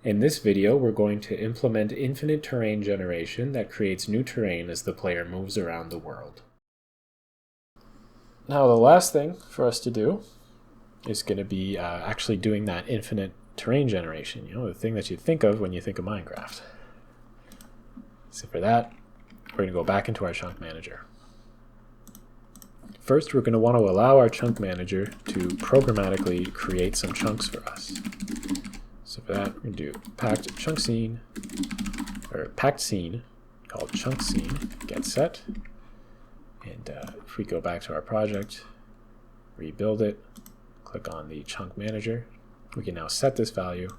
In this video, we're going to implement infinite terrain generation that creates new terrain as the player moves around the world. Now, the last thing for us to do is going to be actually doing that infinite terrain generation, the thing that you think of when you think of Minecraft. So for that, we're going to go back into our chunk manager. First, we're going to want to allow our chunk manager to programmatically create some chunks for us. So for that, we're going to do packed chunk scene, or packed scene called chunk scene get set. And if we go back to our project, rebuild it, click on the chunk manager, we can now set this value.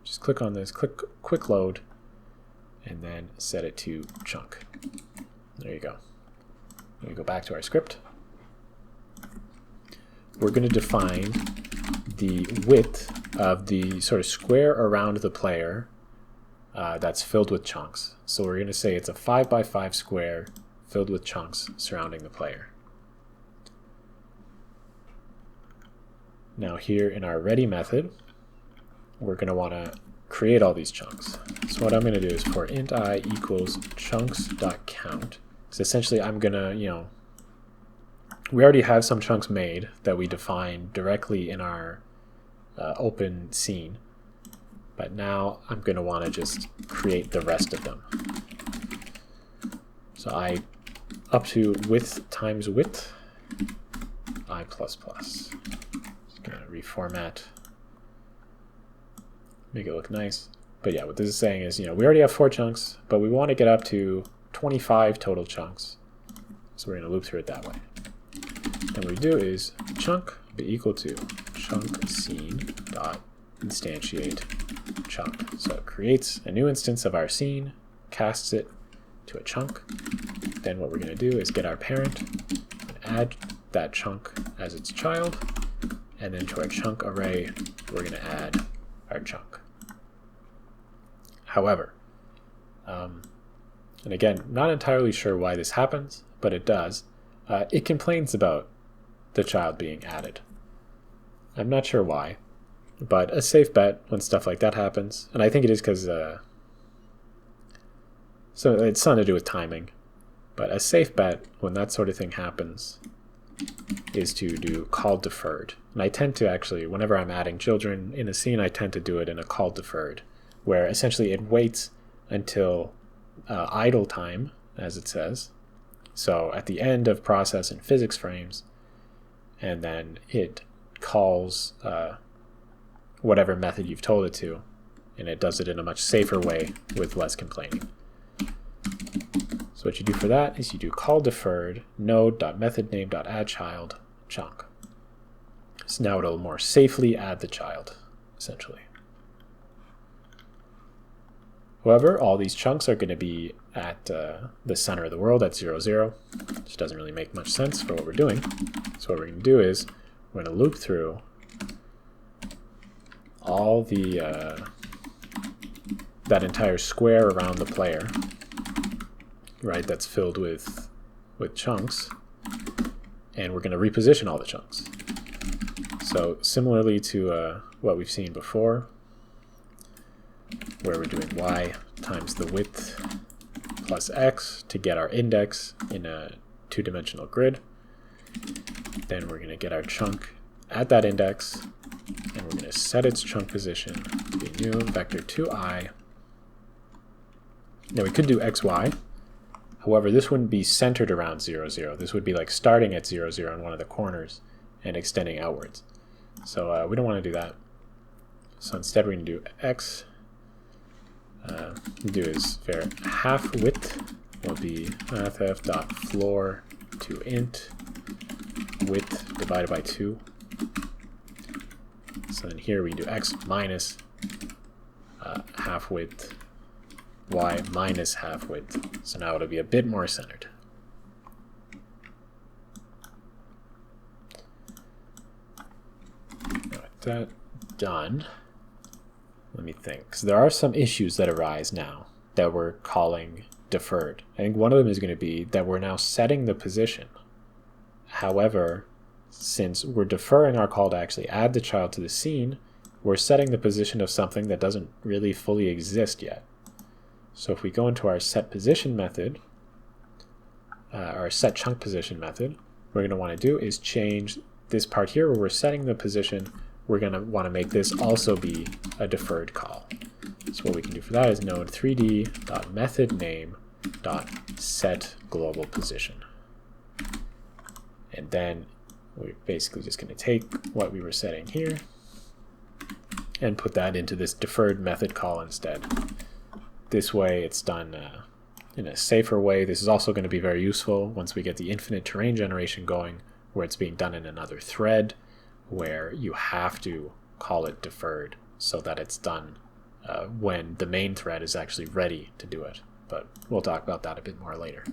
Just click on this, click quick load, and then set it to chunk. There you go. Then we go back to our script. We're going to define the width of the sort of square around the player that's filled with chunks. So we're going to say it's a 5 by 5 square filled with chunks surrounding the player. Now here in our ready method, we're going to want to create all these chunks. So what I'm going to do is for int I equals chunks.count. So essentially I'm going to, we already have some chunks made that we define directly in our open scene. But now I'm going to want to just create the rest of them. So I up to width times width, I++. Just going to reformat, make it look nice. But yeah, what this is saying is, we already have 4 chunks, but we want to get up to 25 total chunks. So we're going to loop through it that way. And what we do is chunk be equal to chunk scene dot instantiate chunk. So it creates a new instance of our scene, casts it to a chunk. Then what we're going to do is get our parent and add that chunk as its child. And then to our chunk array, we're going to add our chunk. However, and again, not entirely sure why this happens, but it does. It complains about the child being added. I'm not sure why, but a safe bet when stuff like that happens, and I think it is because so it's something to do with timing, but a safe bet when that sort of thing happens is to do call deferred. And I tend to actually, whenever I'm adding children in a scene, I tend to do it in a call deferred, where essentially it waits until idle time, as it says. So at the end of process in physics frames, and then it calls whatever method you've told it to, and it does it in a much safer way with less complaining. So what you do for that is you do call deferred node.methodName.addChild chunk. So now it'll more safely add the child, essentially. However, all these chunks are going to be at the center of the world at 0, 0, which doesn't really make much sense for what we're doing. So what we're going to do is we're going to loop through all the that entire square around the player, right? That's filled with chunks, and we're going to reposition all the chunks. So similarly to what we've seen before, where we're doing y times the width plus x to get our index in a 2-dimensional grid. Then we're going to get our chunk at that index, and we're going to set its chunk position to be new vector 2i. Now we could do xy. However, this wouldn't be centered around 0, 0. This would be like starting at 0, 0 in one of the corners and extending outwards. So we don't want to do that. So instead we're going to do x. Do is var half width will be mathf.floor to int width divided by 2. So then here we do x minus half width, y minus half width. So now it'll be a bit more centered. Now with that done, let me think, because there are some issues that arise now that we're calling deferred. I think one of them is going to be that we're now setting the position. However, since we're deferring our call to actually add the child to the scene, we're setting the position of something that doesn't really fully exist yet. So if we go into our set position method, our set chunk position method, what we're going to want to do is change this part here where we're setting the position. We're going to want to make this also be a deferred call. So what we can do for that is node 3d.methodName.set global position. And then we're basically just going to take what we were setting here and put that into this deferred method call instead. This way it's done in a safer way. This is also going to be very useful once we get the infinite terrain generation going, where it's being done in another thread, where you have to call it deferred so that it's done when the main thread is actually ready to do it. But we'll talk about that a bit more later.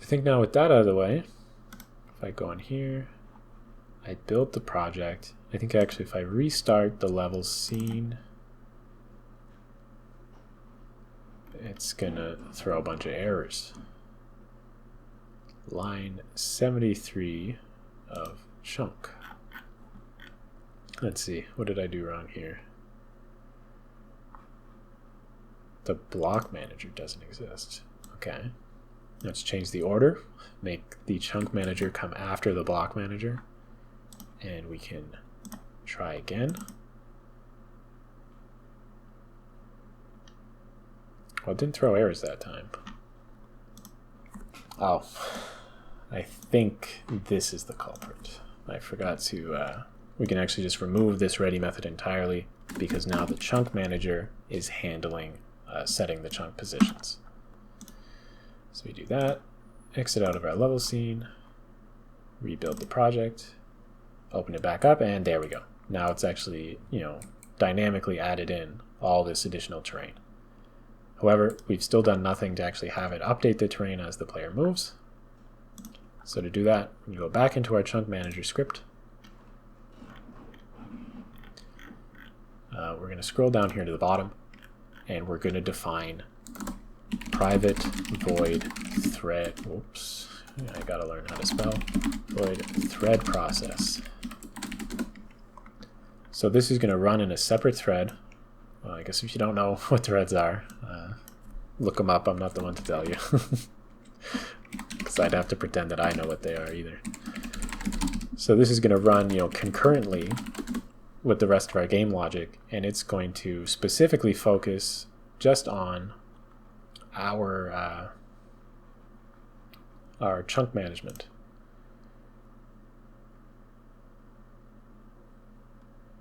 I think now with that out of the way, if I go in here, I built the project. I think actually if I restart the level scene, it's gonna throw a bunch of errors. Line 73 of chunk. Let's see, what did I do wrong here? The block manager doesn't exist. Okay, let's change the order. Make the chunk manager come after the block manager. And we can try again. Well, it didn't throw errors that time. Oh, I think this is the culprit. I forgot to, we can actually just remove this ready method entirely because now the chunk manager is handling setting the chunk positions. So we do that, exit out of our level scene, rebuild the project, open it back up, and there we go. Now it's actually, dynamically added in all this additional terrain. However, we've still done nothing to actually have it update the terrain as the player moves. So to do that, we go back into our chunk manager script. We're going to scroll down here to the bottom, and we're going to define private void thread. Oops, I got to learn how to spell. Void thread process. So this is going to run in a separate thread. Well, I guess if you don't know what threads are, look them up. I'm not the one to tell you. Because I'd have to pretend that I know what they are either. So this is going to run, concurrently with the rest of our game logic, and it's going to specifically focus just on our chunk management.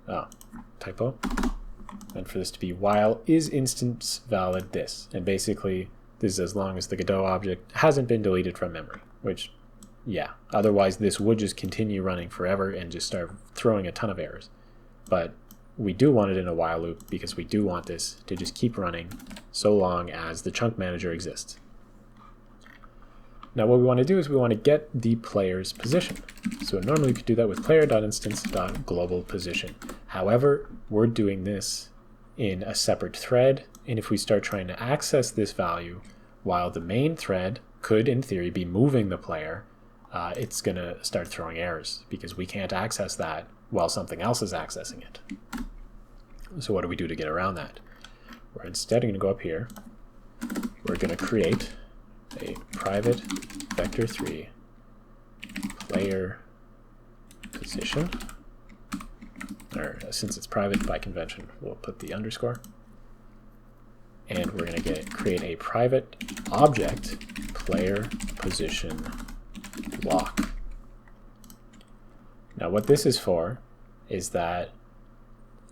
Oh, typo. And for this to be while is instance valid this. And basically, this is as long as the Godot object hasn't been deleted from memory, which, yeah, otherwise this would just continue running forever and just start throwing a ton of errors. But we do want it in a while loop because we do want this to just keep running so long as the chunk manager exists. Now what we want to do is we want to get the player's position. So normally we could do that with player.instance.global position. However, we're doing this in a separate thread, and if we start trying to access this value while the main thread could in theory be moving the player, it's going to start throwing errors because we can't access that while something else is accessing it. So what do we do to get around that? We're instead going to go up here. We're going to create a private vector3 player position. Or since it's private by convention, we'll put the underscore. And we're going to create a private object player position lock. Now what this is for is that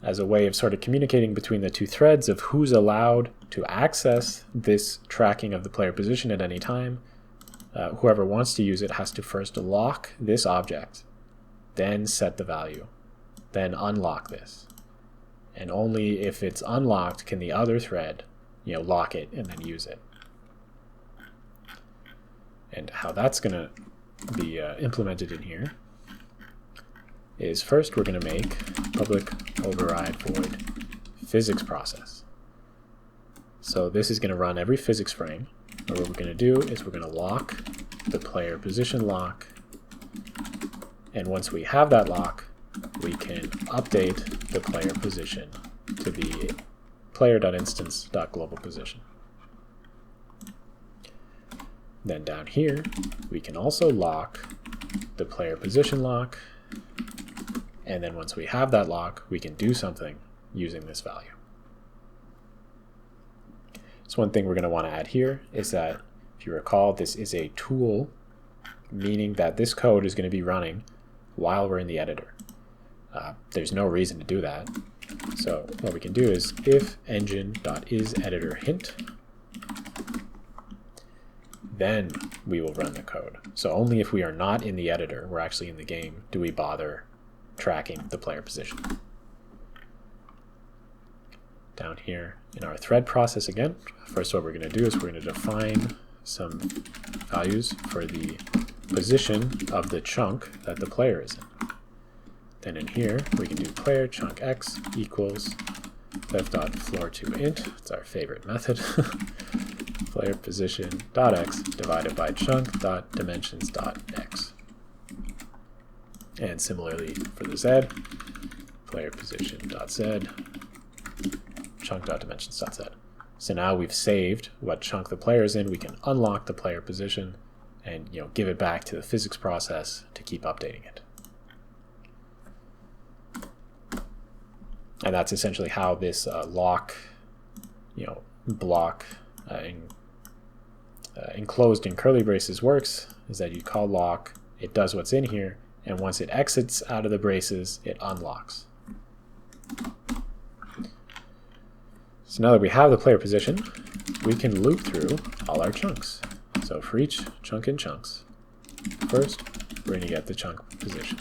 as a way of sort of communicating between the two threads of who's allowed to access this tracking of the player position at any time, whoever wants to use it has to first lock this object, then set the value, then unlock this. And only if it's unlocked can the other thread, lock it and then use it. And how that's going to be implemented in here is first we're going to make public override void physics process. So this is going to run every physics frame. And what we're going to do is we're going to lock the player position lock. And once we have that lock, we can update the player position to be player.instance.global position. Then down here, we can also lock the player position lock, and then once we have that lock, we can do something using this value. So one thing we're going to want to add here is that, if you recall, this is a tool, meaning that this code is going to be running while we're in the editor. There's no reason to do that. So what we can do is if engine.isEditorHint, then we will run the code. So only if we are not in the editor, we're actually in the game, do we bother tracking the player position. Down here in our thread process again, first what we're going to do is we're going to define some values for the position of the chunk that the player is in. Then in here we can do player chunk x equals def.floor2int, it's our favorite method, player position dot x divided by chunk dot dimensions dot x. And similarly for the z, player position dot z chunk dot dimensions dot z. So now we've saved what chunk the player is in. We can unlock the player position and give it back to the physics process to keep updating it. And that's essentially how this lock, block enclosed in curly braces works, is that you call lock, it does what's in here, and once it exits out of the braces, it unlocks. So now that we have the player position, we can loop through all our chunks. So for each chunk in chunks, first we're going to get the chunk position.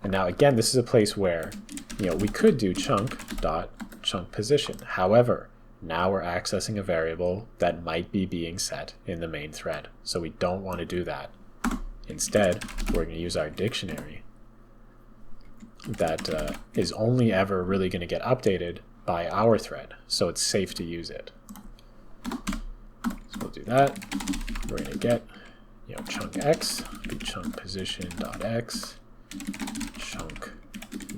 And now again, this is a place where we could do chunk.chunk position. However, now we're accessing a variable that might be being set in the main thread. So we don't want to do that. Instead, we're going to use our dictionary that is only ever really going to get updated by our thread. So it's safe to use it. So we'll do that. We're going to get chunk x, be chunk position dot x, chunk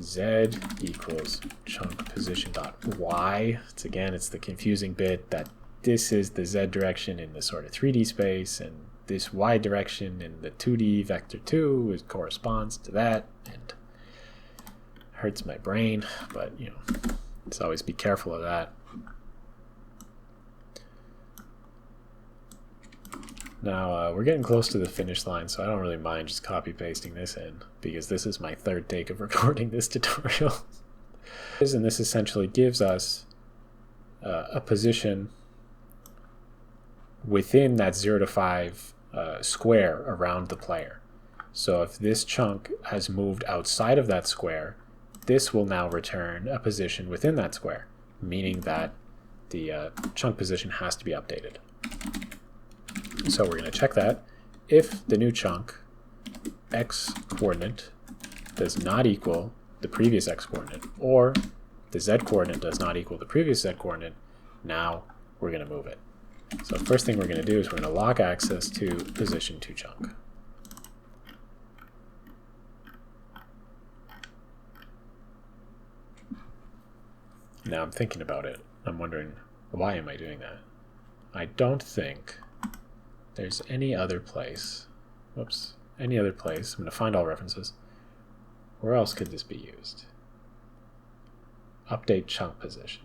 z equals chunk position dot y. It's the confusing bit that this is the z direction in the sort of 3D space, and this y direction in the 2D vector 2 corresponds to that, and hurts my brain, but let's always be careful of that. Now we're getting close to the finish line, so I don't really mind just copy pasting this in, because this is my third take of recording this tutorial. And this essentially gives us a position within that 0 to 5 square around the player. So if this chunk has moved outside of that square, this will now return a position within that square, meaning that the chunk position has to be updated. So we're going to check that. If the new chunk x coordinate does not equal the previous x coordinate, or the z coordinate does not equal the previous z coordinate, now we're going to move it. So first thing we're going to do is we're going to lock access to position to chunk. Now I'm thinking about it. I'm wondering, why am I doing that? I don't think there's any other place. Whoops. Any other place. I'm going to find all references. Where else could this be used? Update chunk position.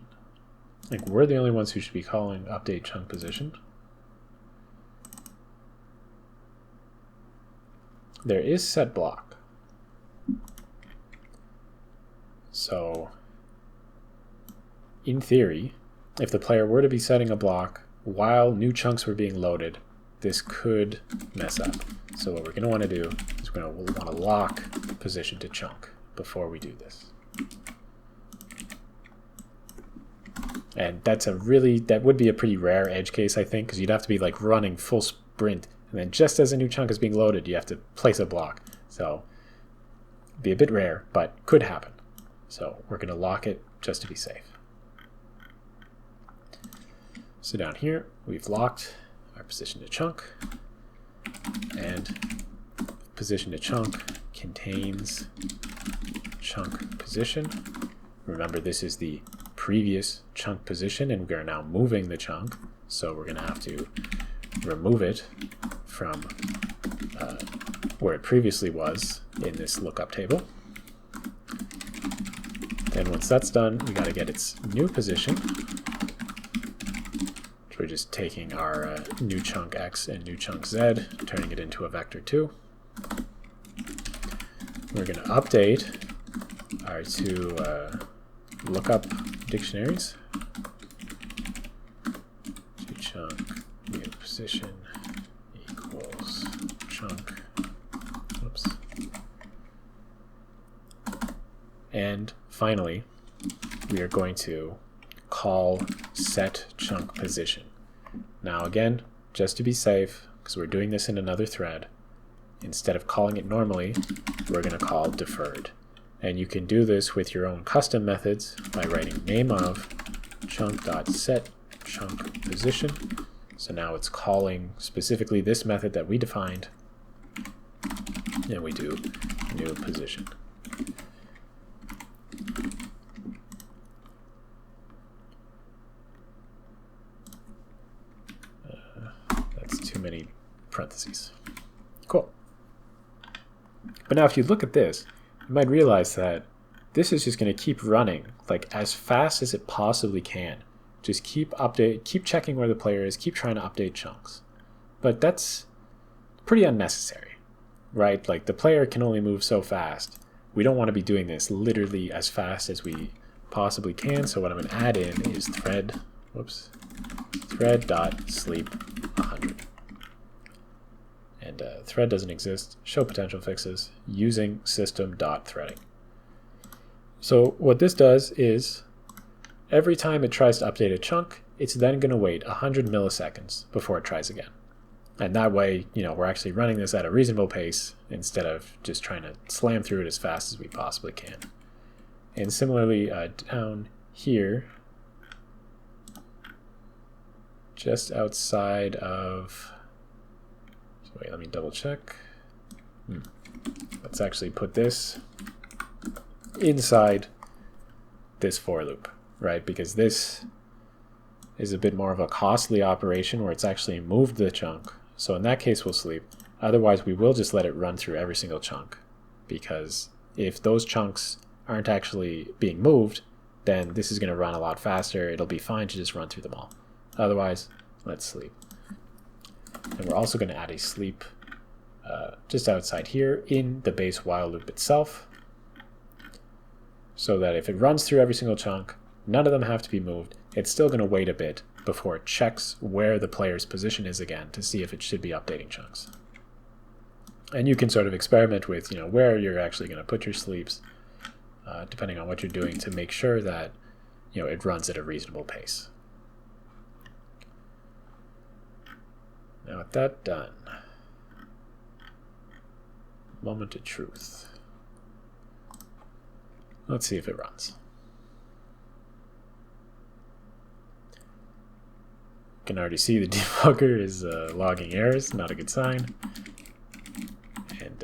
We're the only ones who should be calling update chunk position. There is set block. So in theory, if the player were to be setting a block while new chunks were being loaded, this could mess up. So what we're going to want to do is we're going to want to lock position to chunk before we do this. And that would be a pretty rare edge case, I think, because you'd have to be running full sprint, and then just as a new chunk is being loaded, you have to place a block. So it'd be a bit rare, but could happen. So we're going to lock it just to be safe. So down here, we've locked our position to chunk, and position to chunk contains chunk position. Remember, this is the previous chunk position, and we are now moving the chunk, so we're going to have to remove it from where it previously was in this lookup table. Then once that's done, we got to get its new position. So we're just taking our new chunk x and new chunk z, turning it into a vector 2. We're going to update our two lookup dictionaries. To chunk new position equals chunk. Oops. And finally, we are going to call set chunk position. Now again, just to be safe, because we're doing this in another thread, instead of calling it normally, we're going to call deferred. And you can do this with your own custom methods by writing name of chunk.set chunk position. So now it's calling specifically this method that we defined, and we do new position. That's too many parentheses. Cool. But now if you look at this, you might realize that this is just going to keep running like as fast as it possibly can. Just keep checking where the player is, keep trying to update chunks. But that's pretty unnecessary, right? Like the player can only move so fast. We don't want to be doing this literally as fast as we possibly can. So what I'm going to add in is thread.sleep 100. And thread doesn't exist. Show potential fixes using system.threading. So what this does is every time it tries to update a chunk, it's then going to wait 100 milliseconds before it tries again. And that way, we're actually running this at a reasonable pace instead of just trying to slam through it as fast as we possibly can. And similarly, down here, just outside of... Wait, let me double check. Let's actually put this inside this for loop, right? Because this is a bit more of a costly operation where it's actually moved the chunk. So in that case, we'll sleep. Otherwise, we will just let it run through every single chunk. Because if those chunks aren't actually being moved, then this is going to run a lot faster. It'll be fine to just run through them all. Otherwise, let's sleep. And we're also going to add a sleep just outside here in the base while loop itself, so that if it runs through every single chunk, none of them have to be moved. It's still going to wait a bit before it checks where the player's position is again to see if it should be updating chunks. And you can sort of experiment with where you're actually going to put your sleeps, depending on what you're doing, to make sure that it runs at a reasonable pace. Now with that done, moment of truth. Let's see if it runs. You can already see the debugger is logging errors, not a good sign. And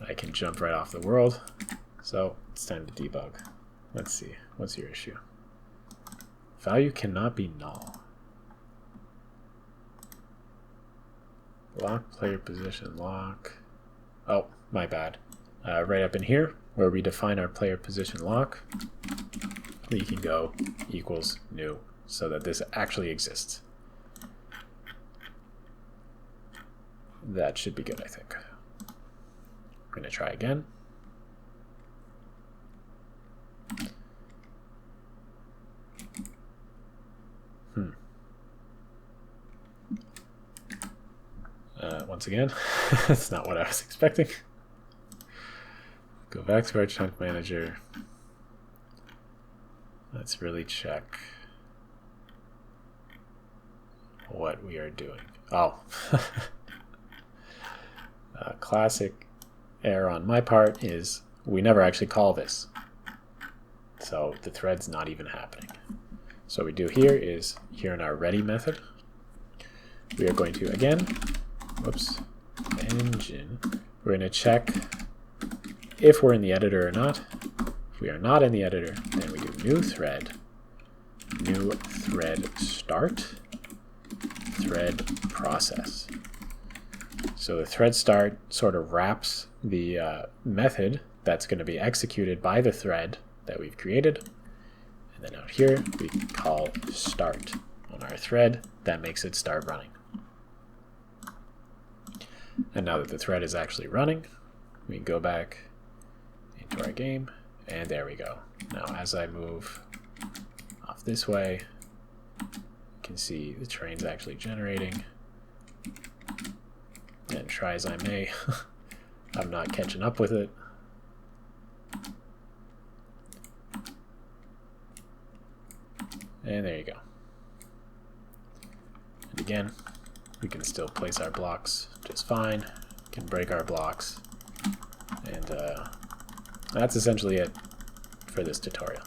I can jump right off the world. So it's time to debug. Let's see, what's your issue? Value cannot be null. Lock player position lock. Oh, my bad. Right up in here, where we define our player position lock, we can go equals new, so that this actually exists. That should be good, I think. I'm going to try again. Once again, that's not what I was expecting. Go back to our chunk manager. Let's really check what we are doing. Oh, classic error on my part is we never actually call this. So the thread's not even happening. So what we do here is, here in our ready method, we are going to, again, engine, we're going to check if we're in the editor or not. If we are not in the editor, then we do new thread start, thread process. So the thread start sort of wraps the method that's going to be executed by the thread that we've created. And then out here, we call start on our thread. That makes it start running. And now that the thread is actually running, we can go back into our game, and there we go. Now as I move off this way, you can see the train's actually generating. And try as I may, I'm not catching up with it. And there you go. And again, we can still place our blocks just fine. We can break our blocks. And that's essentially it for this tutorial.